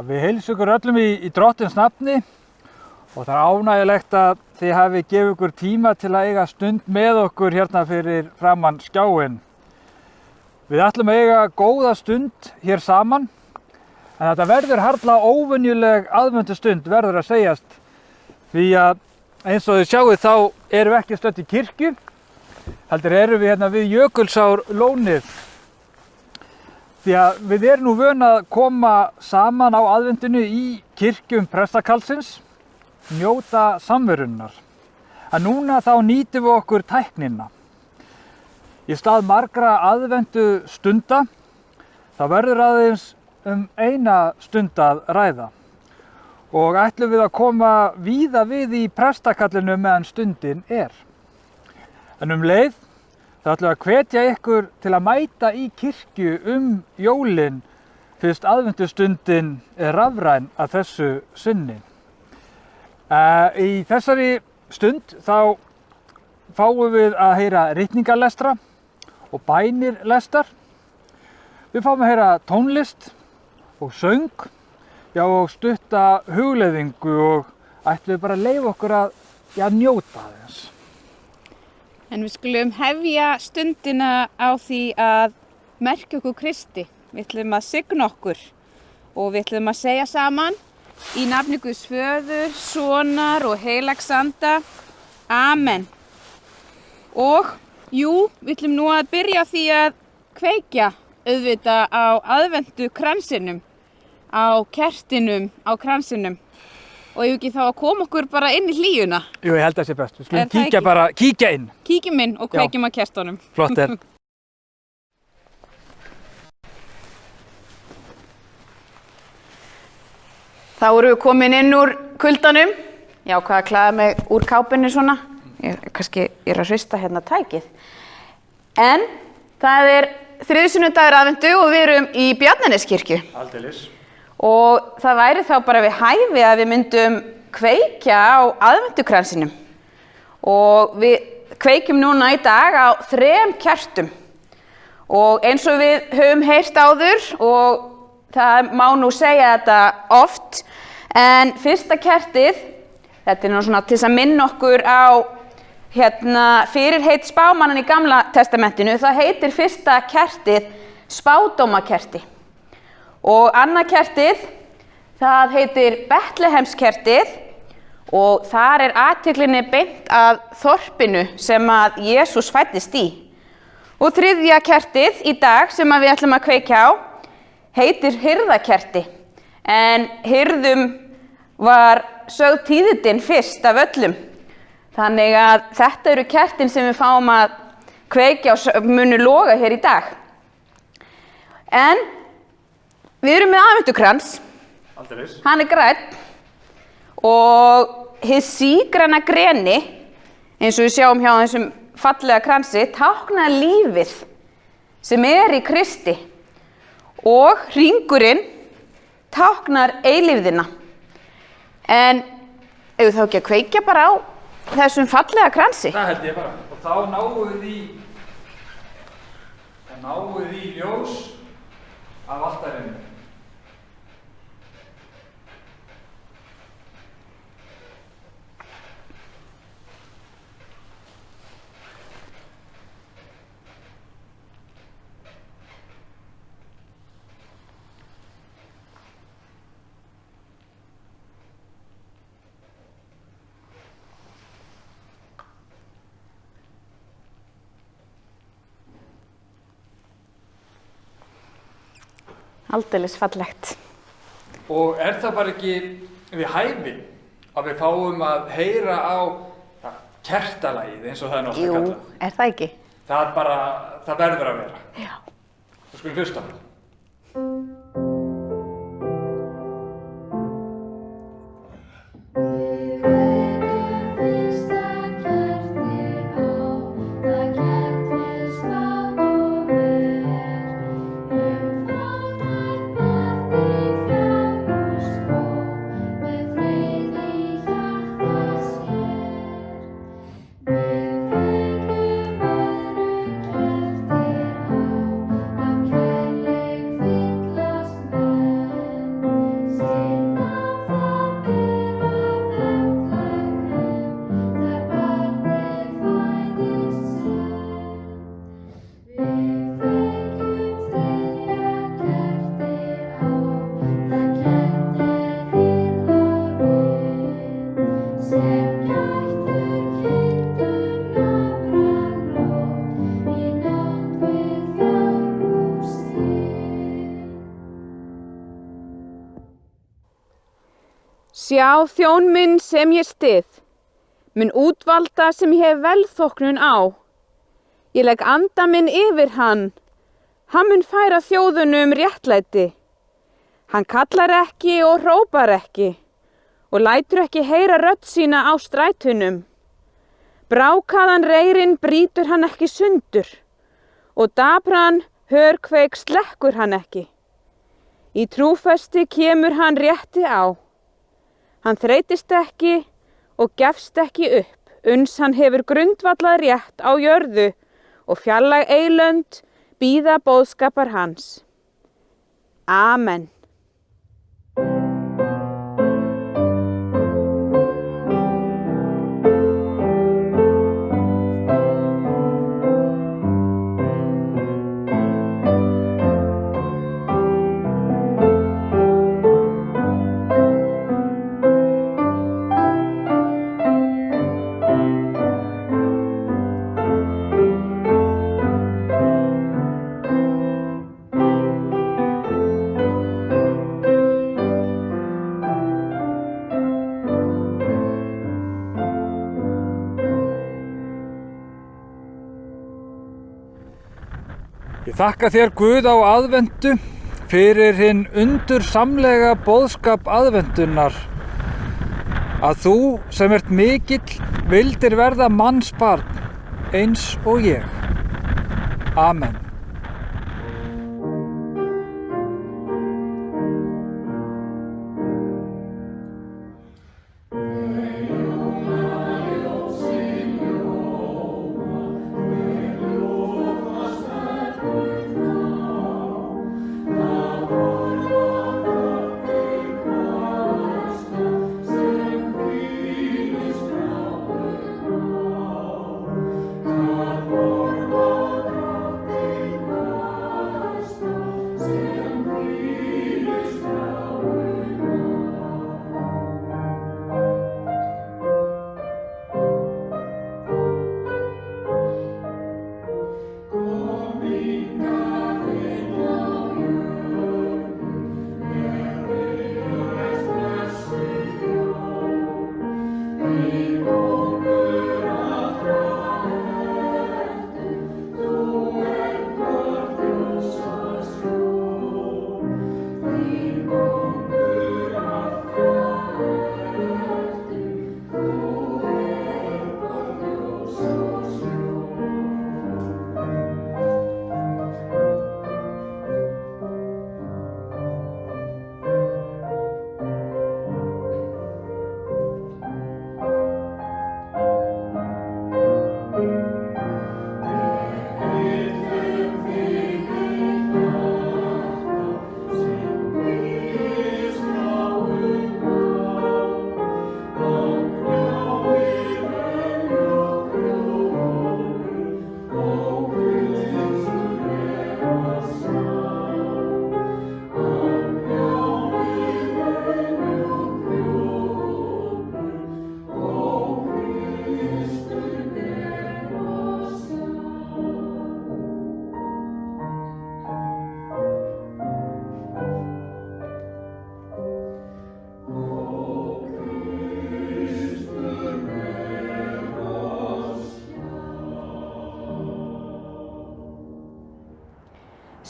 Við heilsum ykkur öllum í Drottins nafni og það er ánægjulegt að þið hafi gefið ykkur tíma til að eiga stund með okkur hérna fyrir framan skjáinn. Við ætlum að eiga góða stund hér saman, en þetta verður harla óvenjuleg aðventustund verður að segjast, því að eins og þið sjáið þá erum við ekki stödd í kirkju, heldur erum við hérna við Jökulsárlónið. Því að við erum nú vön að koma saman á aðventinu í kirkjum prestakalsins, njóta samverunnar. En núna þá nýtum við okkur tæknina. Í stað margra aðventu stunda, þá verður aðeins eina stund að ræða. Og ætlum við að koma víða við í prestakallinu meðan stundin er. En leið, þá ætlum við að hvetja ykkur til að mæta í kirkju jólin fyrst aðventustundin er rafræn að þessu sinni. Í þessari stund þá fáum við að heyra ritningarlestra og bænir lestar. Við fáum að heyra tónlist og söng, já og stutta hugleiðingu og ætlum við bara að leyfa okkur að njóta þess. En við skulum hefja stundina á því að merkja okkur Kristi. Við ætlum að signa okkur og við ætlum að segja saman í nafni Guðs Föður, Sonar og Heilags Anda. Amen. Og við ætlum nú að byrja á því að kveikja auðvitað á aðventu kransinum, á kertinum á kransinum. Og ef ekki þá að koma okkur bara inn í hlýjuna. Jú, ég held að það sé best. Við skulum kíkja inn. Kíkjum inn og kveikjum á kertunum. Flott er. Þá erum við komin inn úr kuldanum. Já, hvað að klæða mig úr kápunni svona. Ég er að hrista hérna tækið. En það er þriðji sunnudagur aðventu og við erum í Bjarnaneskirkju. Aldeilis. Og það væri þá bara við hæfi að við myndum kveikja á aðventukransinum. Og við kveikjum núna í dag á 3 kertum. Og eins og við höfum heyrt áður, og það má nú segja þetta oft, en fyrsta kertið, þetta er nú svona til þess að minna okkur á fyrirheit spámannan í Gamla testamentinu, það heitir fyrsta kertið spádómakerti. Og annað kertið, það heitir Betlehemskertið og þar er athyglinni beint að þorpinu sem að Jesús fæddist í. Og þriðja kertið í dag sem við ætlum að kveikja á heitir hirðakerti, en hirðum var sögð tíðindin fyrst af öllum. Þannig að þetta eru kertin sem við fáum að kveikja og munu loga hér í dag. En við erum með aðventukrans, hann er grænn og hið sígræna greni, eins og við sjáum hjá þessum fallega kransi, táknar lífið sem er í Kristi og hringurinn táknar eilífðina. En ef við þá ekki að kveikja bara á þessum fallega kransi? Það held ég bara. Og þá náum við í ljós af altarinu. Aldeilis fallegt. Og er það bara ekki við hæfi að við fáum að heyra á kertalagið eins og það er náttúrulega kallað? Jú, er það ekki? Það verður að vera. Já. Þá skulum hlusta á það. Kærleik Sjá þjón minn sem ég styð, mun útvalda sem ég hef velþóknun á. Ég legg anda minn yfir hann mun færa þjóðunum réttlæti. Hann kallar ekki og hrópar ekki og lætur ekki heyra rödd sína á strætunum. Brákaðan reyrinn brýtur hann ekki sundur og dapran hörkveik slekkur hann ekki. Í trúfesti kemur hann rétti á. Hann þreytist ekki og gefst ekki upp, uns hann hefur grundvallað rétt á jörðu og fjarlæg eylönd bíða boðskapar hans. Amen. Ég þakka þér Guð á aðventu fyrir hinn undursamlega boðskap aðventunnar, að þú sem ert mikill vildir verða mannsbarn eins og ég. Amen.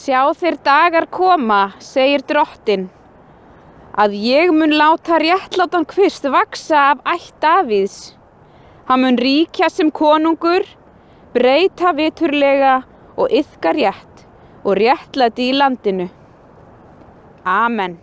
Sjá þeir dagar koma, segir Drottinn, að ég mun láta réttlátan kvist vaxa af ætt Davíðs. Hann mun ríkja sem konungur, breyta viturlega og iðka rétt og réttlæti í landinu. Amen.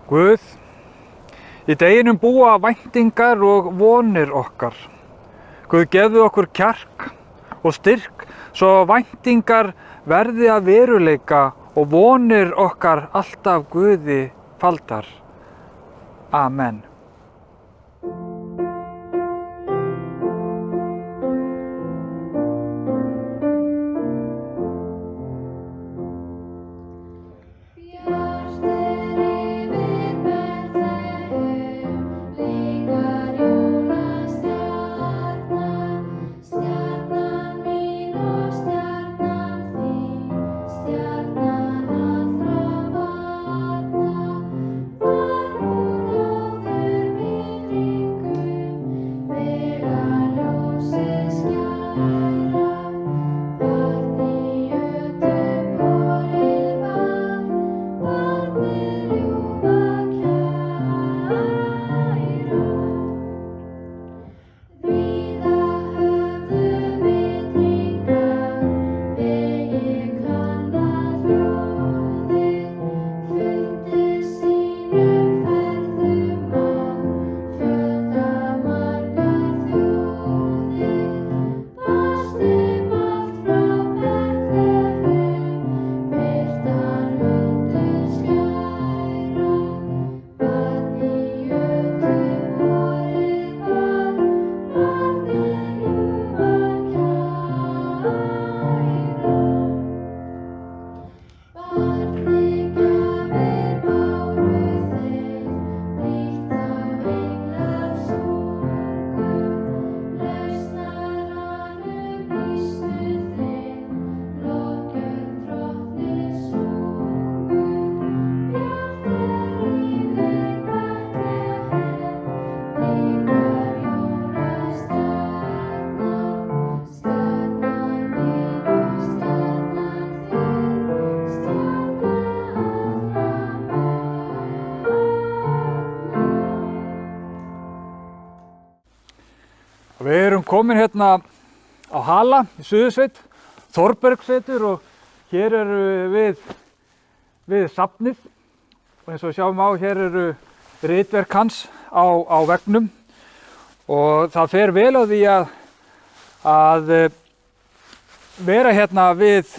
Guð, í deginum búa væntingar og vonir okkar. Guð, gefðu okkur kjark og styrk svo væntingar verði að veruleika og vonir okkar alltaf Guði faldar. Amen. Við erum komin hérna á Hala í Suðursveit, Þórbergssveitur, og hér eru við safnið, og eins og við sjáum á, hér eru ritverk hans á veggnum, og það fer vel á því að vera hérna við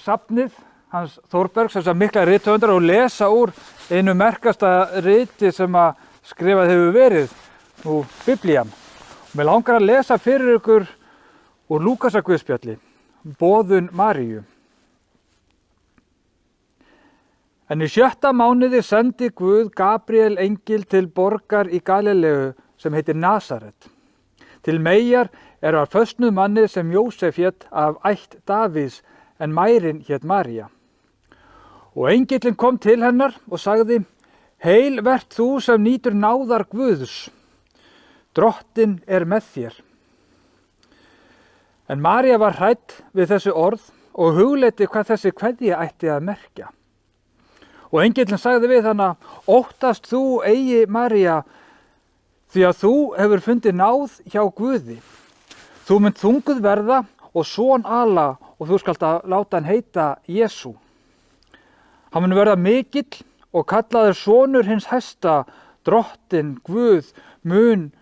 safnið hans Þórbergs, þessar mikla rithöfundar, og lesa úr einu merkasta riti sem að skrifað hefur verið, nú Biblían. Mér langar að lesa fyrir ykkur úr Lúkasarguðspjalli, boðun Maríu. En í 6. mánuði sendi Guð Gabríel engil til borgar í Galileu sem heitir Nasaret, til meyjar er var föstnuð manni sem Jósef hét af ætt Davíðs, en mærin hét María. Og engillinn kom til hennar og sagði: Heil vert þú sem nýtur náðar Guðs, Drottinn er með þér. En María var hrædd við þessi orð og hugleiddi hvað þessi kveðja ætti að merkja. Og engillinn sagði við hana: Óttast þú eigi, María, því að þú hefur fundið náð hjá Guði. Þú munt þunguð verða og son ala, og þú skalt að láta hann heita Jesú. Hann mun verða mikill og kallaður sonur hins hæsta. Drottinn Guð mun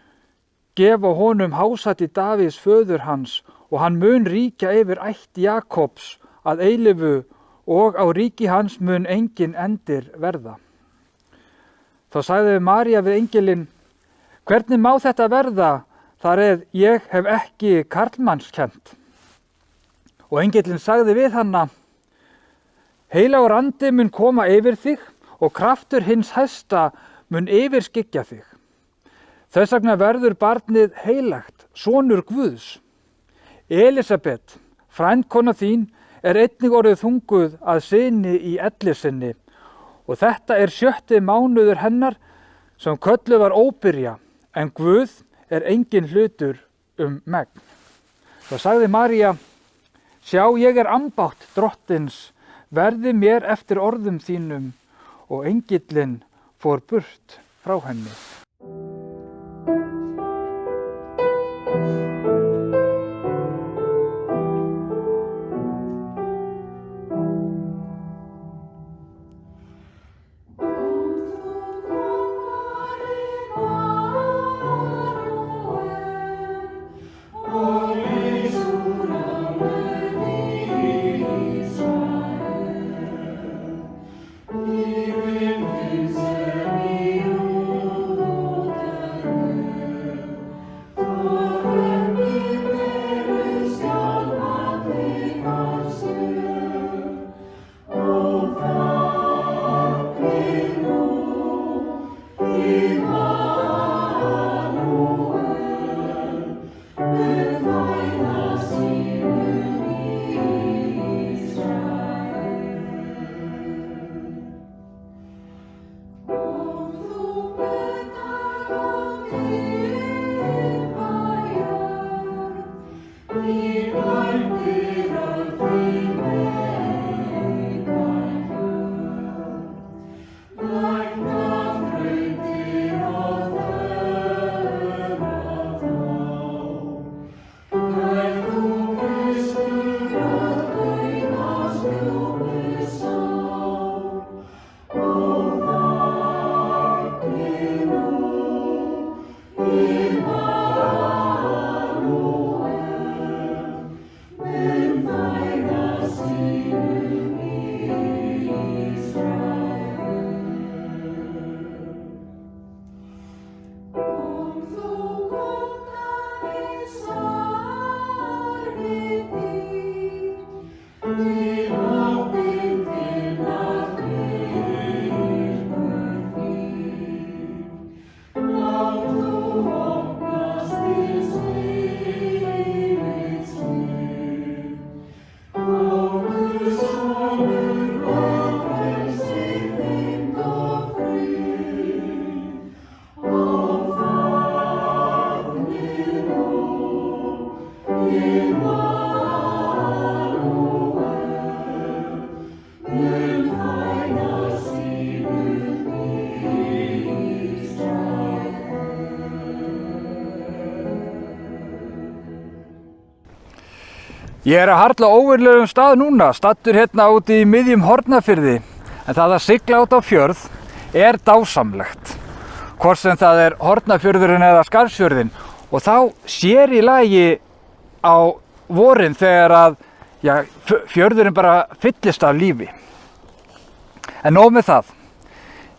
gefa honum hásæti Davíðs föður hans, og hann mun ríkja yfir ætt Jakobs að eilífu, og á ríki hans mun engin endir verða. Þá sagði María við engilinn: Hvernig má þetta verða, þar eð ég hef ekki karlmannskennt? Og engillinn sagði við hana: Heilagur andi mun koma yfir þig, og kraftur hins hæsta mun yfirskyggja þig. Þess vegna verður barnið heilagt, sonur Guðs. Elisabet, frændkona þín, er einnig orðið þunguð að syni í elli sinni, og þetta er 6. mánuður hennar sem kölluð var óbyrja, en Guð er engin hlutur megn. Þá sagði María: Sjá, ég er ambátt Drottins, verði mér eftir orðum þínum, og engillinn fór burt frá henni. Ég er að harla óvenjulegum stað núna, staddur hérna úti í miðjum Hornafirði, en það að sigla út á fjörð er dásamlegt, hvort sem það er Hornafjörðurinn eða Skarðsfjörðinn, og þá sér í lagi á vorin þegar að fjörðurinn bara fyllist af lífi. En nóg með það,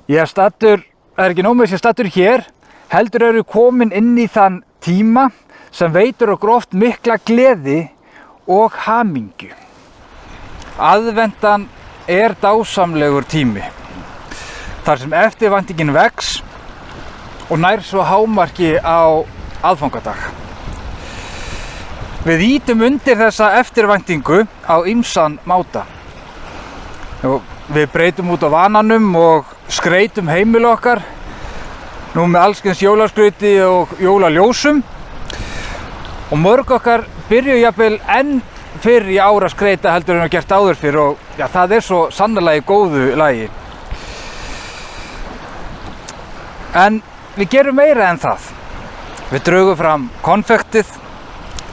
ég er staddur, það er ekki nóg með þess að staddur hér, heldur eru komin inn í þann tíma sem veitir okkur oft mikla gleði og hamingju. Aðventan er dásamlegur tími, þar sem eftirvæntingin vex og nær svo hámarki á aðfangadag. Við ýtum undir þessa eftirvæntingu á ýmsan máta. Við breytum út á vananum og skreytum heimili okkar, nú með allskyns jólaskrauti og jólaljósum, og mörg okkar byrju jafnvel enn fyrr í ár að skreyta heldur en að gert áður fyrr, og það er svo sannarlega í góðu lagi. En við gerum meira en það. Við draugum fram konfektið,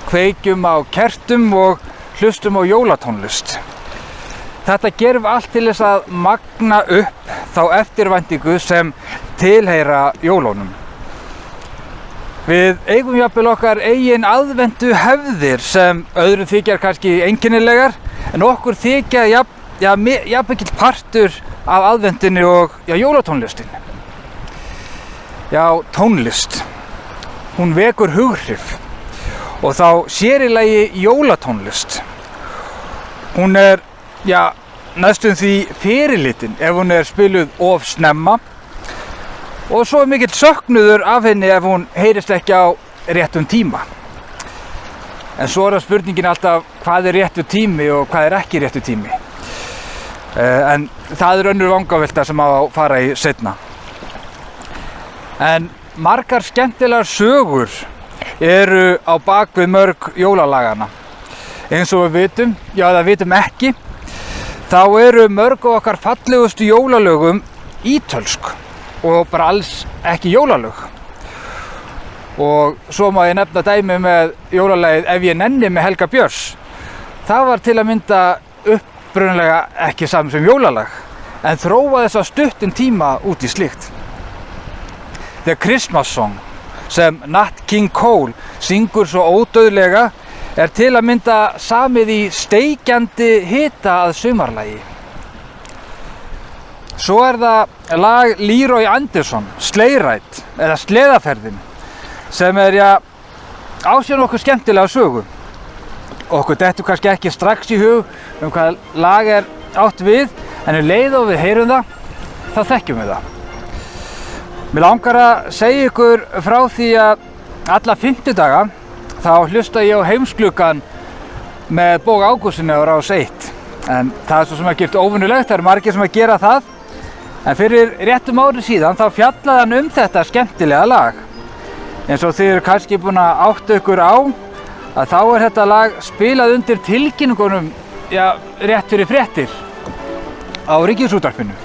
kveikjum á kertum og hlustum á jólatónlist. Þetta gerum við allt til þess að magna upp þá eftirvæntingu sem tilheyra jólunum. Við eigum jafnvel okkar eigin aðventu hefðir sem öðrum þykjar kannski einkennilegar, en okkur þykja jafnmikill partur af aðventunni og jólatónlistin. Já, tónlist. Hún vekur hughrif, og þá sér í lagi jólatónlist. Hún er, næstum því fyrirlitin ef hún er spiluð of snemma, og svo er mikill söknuður af henni ef hún heyrist ekki á réttum tíma. En svo er það spurningin alltaf hvað er réttur tími og hvað er ekki réttur tími. En það er önnur vangavelta sem á að fara í seinna. En margar skemmtilegar sögur eru á bak við mörg jólalagana. Eins og við vitum, það vitum ekki, þá eru mörg af okkar fallegustu jólalögum ítölsk og bara alls ekki jólalög. Og svo má ég nefna dæmi með jólalagið Ef ég nenni með Helga Björns. Það var til að mynda upprunalega ekki saman sem jólalag, en þróaði þess að stuttum tíma út í slíkt. The Christmas Song, sem Nat King Cole syngur svo ódauðlega, er til að mynda samið í steikjandi hita að sumarlagi. Svo er það lag Leroy Anderson, Sleigh Ride, eða Sleðaferðin, sem er á sér nokkuð skemmtilega sögu. Okkur dettur kannski ekki strax í hug hvað lag er átt við, en leið og við heyrum það, þá þekkjum við það. Mér langar að segja ykkur frá því að alla fimmtudaga þá hlusta ég á Heimsklukkan með Boga Ágústssyni á Rás 1. En það svo sem ekkert óvenjulegt, það eru margir sem að gera það. En fyrir réttum ári síðan þá fjallaði hann þetta skemmtilega lag. Eins og þið eru kannski búin að átta ykkur á að þá þetta lag spilað undir tilkynningunum, já, rétt fyrir fréttir á Ríkisútvarpinu.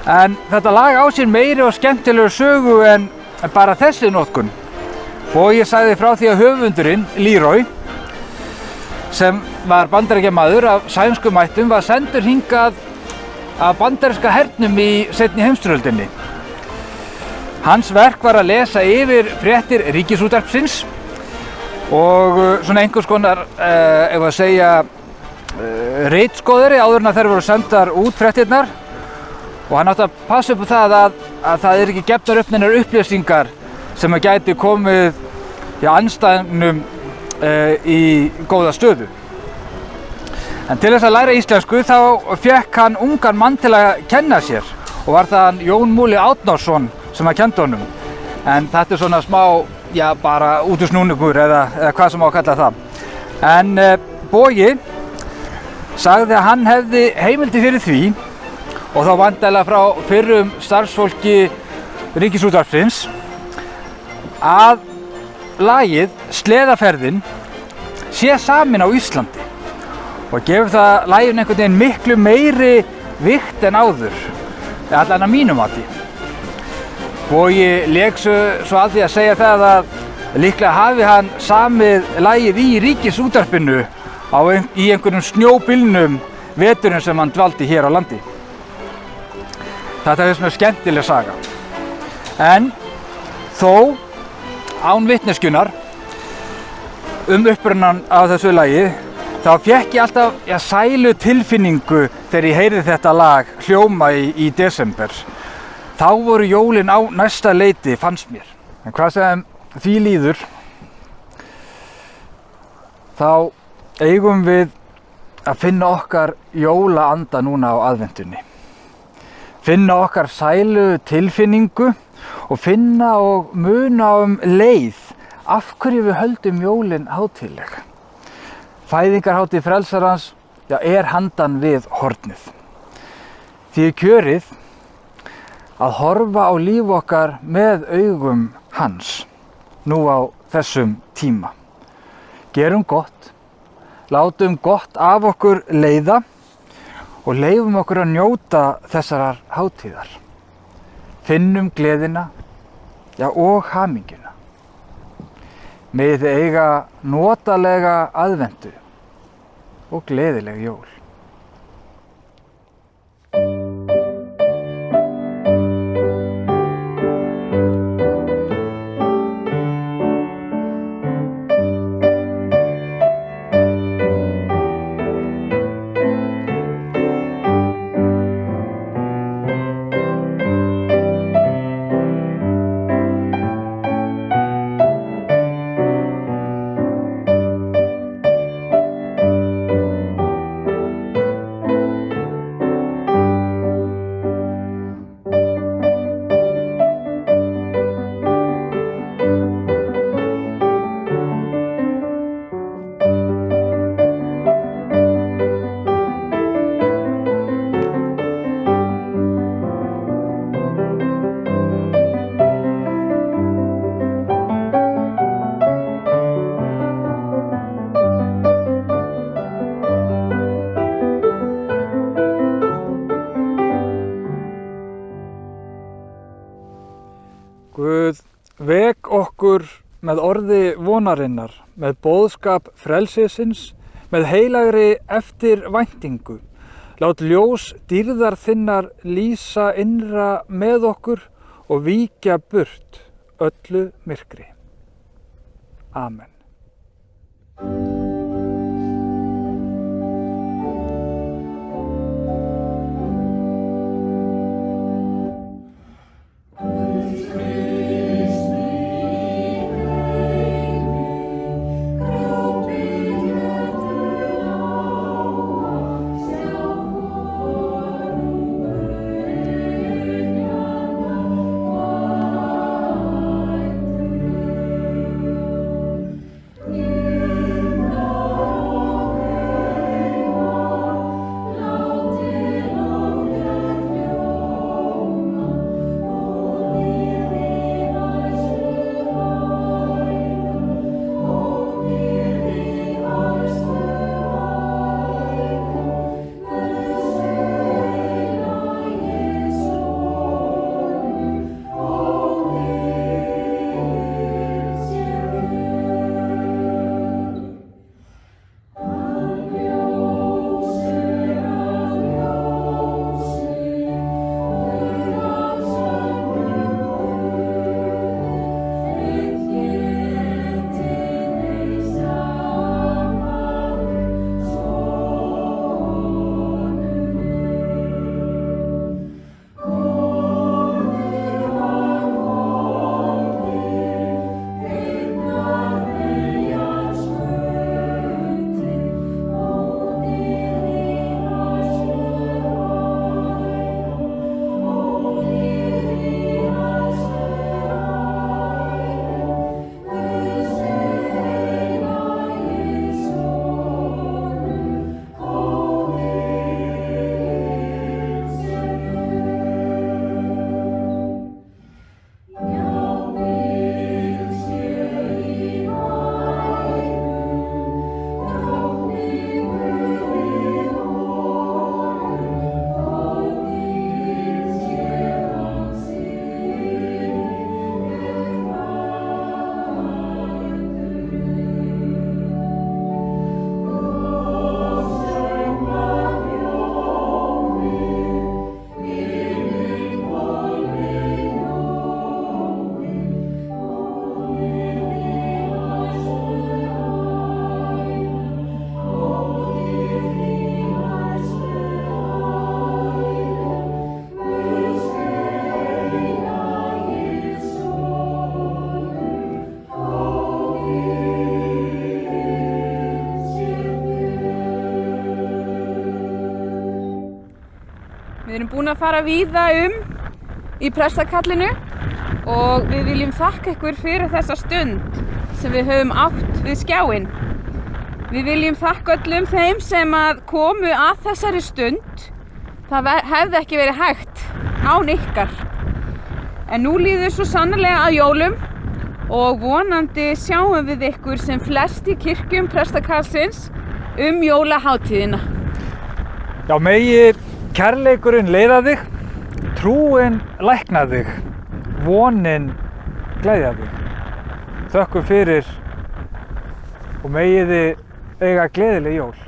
En þetta lag á sér meiri og skemmtilegur sögu en bara þessi notkun. Og ég sagði frá því að höfundurinn, Leroy, sem var bandaríkjamaður af sænskum ættum, var sendur hingað af bandaríska hernum í seinni heimsstyrjöldinni. Hans verk var að lesa yfir fréttir Ríkisútvarpsins og svona einhvers konar, ef að segja, ritskoðari áður en að þær voru sendar út fréttirnar. Og hann átti að passa upp á það að það ekki gefnar upp neinar upplýsingar sem að gæti komið andstæðingnum í góða stöðu. En til þess að læra íslensku þá fékk hann ungan mann til að kenna sér og var það hann Jón Múli Árnason sem að kenndi honum. En þetta svona smá, já, bara útúrsnúningur eða hvað sem á að kalla það. En Bogi sagði að hann hefði heimildi fyrir því og þá væntanlega frá fyrrum starfsfólki Ríkisútvarpsins að lagið Sleðaferðin sé samin á Íslandi og gefur það laginu einhvern veginn miklu meiri vigt en áður, allan að mínum mati. Bogi lék svo að því að segja það að líklega hafi hann samið lagið í Ríkisútvarpinu í einhverjum snjóbylnum veturinn sem hann dvaldi hér á landi. Þetta er svona skemmtileg saga. En þó án vitneskjunnar upprunann á þessu lagi, þá fékk ég alltaf sælu tilfinningu þegar ég heyrði þetta lag hljóma í desember. Þá voru jólin á næsta leiti, fannst mér. En hvað sem því líður, þá eigum við að finna okkar jólaanda núna á aðventunni. Finna okkar sælu tilfinningu og finna og muna leið af hverju við höldum jólin hátíðleg. Fæðingarhátíð frelsarans er handan við hornið. Því kjörið að horfa á líf okkar með augum hans nú á þessum tíma. Gerum gott, látum gott af okkur leiða og leyfum okkur að njóta þessarar hátíðar. Finnum gleðina, og hamingjuna. Megið þið eiga notalega aðventu og gleðileg jól. Guð, vek okkur með orði vonarinnar, með boðskap frelsisins, með heilagri eftirvæntingu. Lát ljós dýrðar þinnar lýsa innra með okkur og víkja burt öllu myrkri. Amen. Við erum búin að fara víða í prestakallinu og við viljum þakka ykkur fyrir þessa stund sem við höfum átt við skjáinn. Við viljum þakka öllum þeim sem að komu að þessari stund. Það hefði ekki verið hægt án ykkar. En nú líður svo sannarlega að jólum og vonandi sjáum við ykkur sem flest í kirkjum prestakallsins jólahátíðina. Já, megi kærleikurinn leiða þig, trúin lækna þig, vonin gleðja þig. Þökkum fyrir og megið þið eiga gleðileg jól.